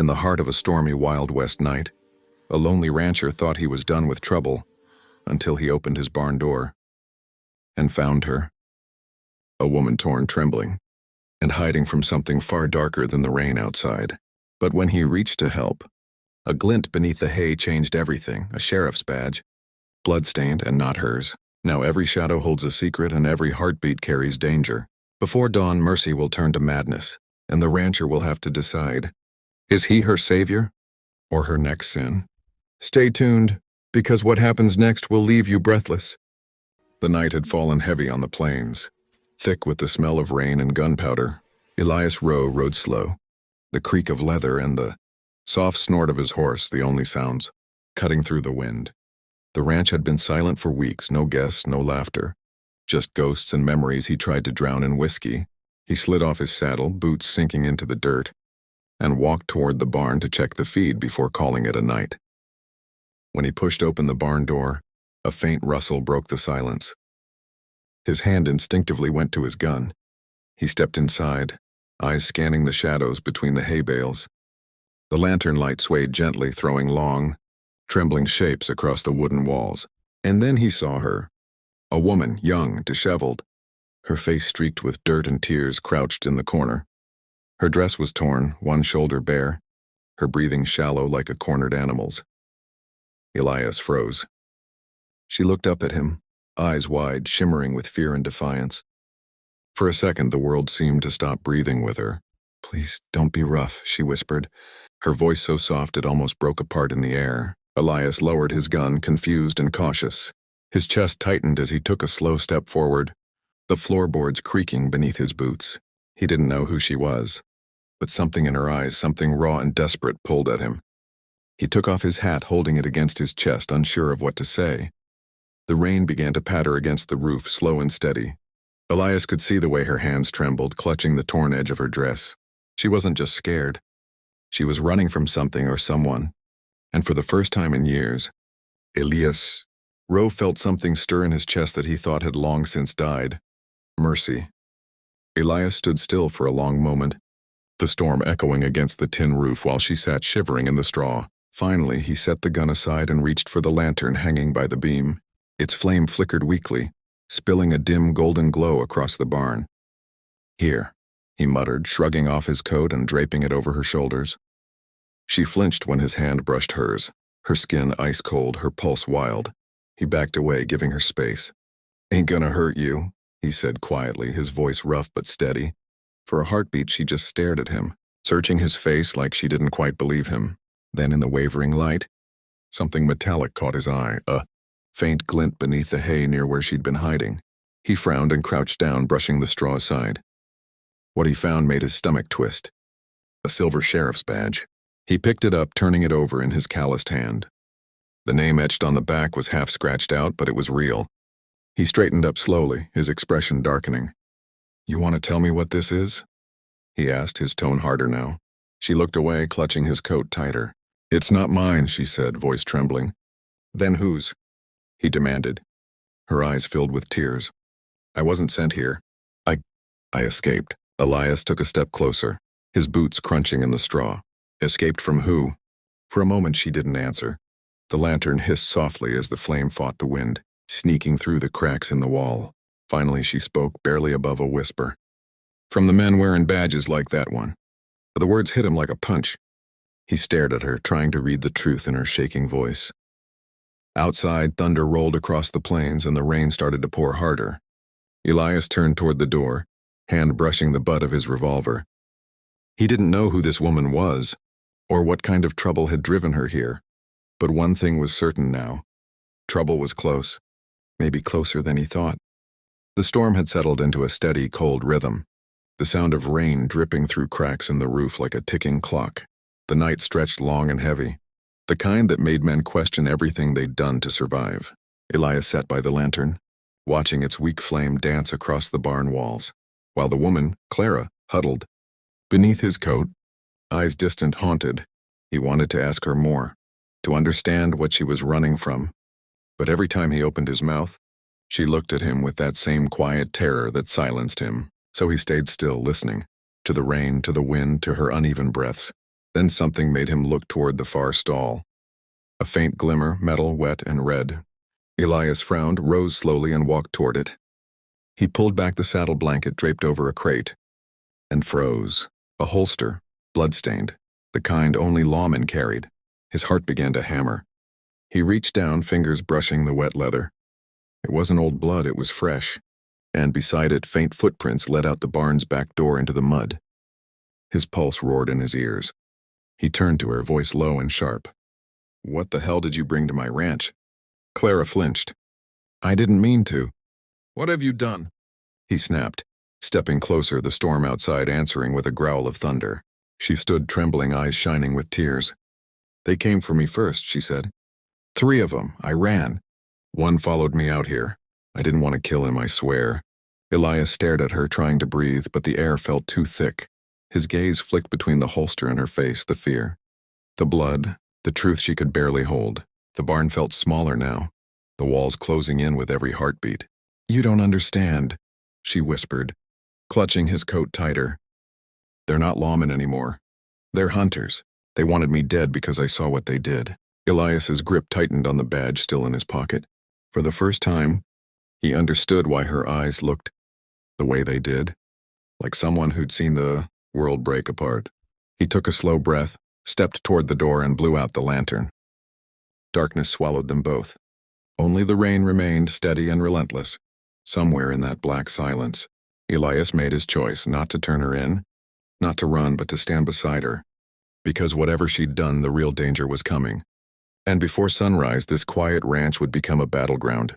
In the heart of a stormy Wild West night, a lonely rancher thought he was done with trouble until he opened his barn door and found her, a woman torn trembling and hiding from something far darker than the rain outside. But when he reached to help, a glint beneath the hay changed everything, a sheriff's badge, blood-stained and not hers. Now every shadow holds a secret and every heartbeat carries danger. Before dawn, Mercy will turn to madness, and the rancher will have to decide, is he her savior or her next sin? Stay tuned, because what happens next will leave you breathless. The night had fallen heavy on the plains, thick with the smell of rain and gunpowder. Elias Rowe rode slow, the creak of leather and the soft snort of his horse the only sounds, cutting through the wind. The ranch had been silent for weeks, no guests, no laughter, just ghosts and memories he tried to drown in whiskey. He slid off his saddle, boots sinking into the dirt, and walked toward the barn to check the feed before calling it a night. When he pushed open the barn door, a faint rustle broke the silence. His hand instinctively went to his gun. He stepped inside, eyes scanning the shadows between the hay bales. The lantern light swayed gently, throwing long, trembling shapes across the wooden walls. And then he saw her, a woman, young, disheveled, her face streaked with dirt and tears, crouched in the corner. Her dress was torn, one shoulder bare, her breathing shallow like a cornered animal's. Elias froze. She looked up at him, eyes wide, shimmering with fear and defiance. For a second, the world seemed to stop breathing with her. "Please, don't be rough," she whispered, her voice so soft it almost broke apart in the air. Elias lowered his gun, confused and cautious. His chest tightened as he took a slow step forward, the floorboards creaking beneath his boots. He didn't know who she was, but something in her eyes, something raw and desperate, pulled at him. He took off his hat, holding it against his chest, unsure of what to say. The rain began to patter against the roof, slow and steady. Elias could see the way her hands trembled, clutching the torn edge of her dress. She wasn't just scared. She was running from something or someone. And for the first time in years, Elias Rowe felt something stir in his chest that he thought had long since died. Mercy. Elias stood still for a long moment, the storm echoing against the tin roof while she sat shivering in the straw. Finally, he set the gun aside and reached for the lantern hanging by the beam. Its flame flickered weakly, spilling a dim golden glow across the barn. "Here," he muttered, shrugging off his coat and draping it over her shoulders. She flinched when his hand brushed hers, her skin ice cold, her pulse wild. He backed away, giving her space. "Ain't gonna hurt you," he said quietly, his voice rough but steady. For a heartbeat, she just stared at him, searching his face like she didn't quite believe him. Then in the wavering light, something metallic caught his eye, a faint glint beneath the hay near where she'd been hiding. He frowned and crouched down, brushing the straw aside. What he found made his stomach twist. A silver sheriff's badge. He picked it up, turning it over in his calloused hand. The name etched on the back was half scratched out, but it was real. He straightened up slowly, his expression darkening. "You want to tell me what this is?" he asked, his tone harder now. She looked away, clutching his coat tighter. "It's not mine," she said, voice trembling. "Then whose?" he demanded. Her eyes filled with tears. "I wasn't sent here. I escaped." Elias took a step closer, his boots crunching in the straw. "Escaped from who?" For a moment she didn't answer. The lantern hissed softly as the flame fought the wind, sneaking through the cracks in the wall. Finally she spoke, barely above a whisper. "From the men wearing badges like that one." The words hit him like a punch. He stared at her, trying to read the truth in her shaking voice. Outside, thunder rolled across the plains and the rain started to pour harder. Elias turned toward the door, hand brushing the butt of his revolver. He didn't know who this woman was, or what kind of trouble had driven her here. But one thing was certain now. Trouble was close, maybe closer than he thought. The storm had settled into a steady, cold rhythm, the sound of rain dripping through cracks in the roof like a ticking clock. The night stretched long and heavy, the kind that made men question everything they'd done to survive. Elias sat by the lantern, watching its weak flame dance across the barn walls, while the woman, Clara, huddled beneath his coat, eyes distant, haunted. He wanted to ask her more, to understand what she was running from. But every time he opened his mouth, she looked at him with that same quiet terror that silenced him. So he stayed still, listening, to the rain, to the wind, to her uneven breaths. Then something made him look toward the far stall. A faint glimmer, metal, wet, and red. Elias frowned, rose slowly, and walked toward it. He pulled back the saddle blanket draped over a crate, and froze. A holster, bloodstained, the kind only lawmen carried. His heart began to hammer. He reached down, fingers brushing the wet leather. It wasn't old blood, it was fresh, and beside it, faint footprints led out the barn's back door into the mud. His pulse roared in his ears. He turned to her, voice low and sharp. "What the hell did you bring to my ranch?" Clara flinched. "I didn't mean to." "What have you done?" he snapped, stepping closer, the storm outside answering with a growl of thunder. She stood trembling, eyes shining with tears. "They came for me first," she said. "3 of them. I ran. One followed me out here. I didn't want to kill him, I swear." Elias stared at her, trying to breathe, but the air felt too thick. His gaze flicked between the holster and her face, the fear. The blood, the truth she could barely hold. The barn felt smaller now, the walls closing in with every heartbeat. "You don't understand," she whispered, clutching his coat tighter. "They're not lawmen anymore. They're hunters. They wanted me dead because I saw what they did." Elias's grip tightened on the badge still in his pocket. For the first time, he understood why her eyes looked the way they did, like someone who'd seen the world break apart. He took a slow breath, stepped toward the door, and blew out the lantern. Darkness swallowed them both. Only the rain remained steady and relentless. Somewhere in that black silence, Elias made his choice, not to turn her in, not to run, but to stand beside her. Because whatever she'd done, the real danger was coming. And before sunrise, this quiet ranch would become a battleground.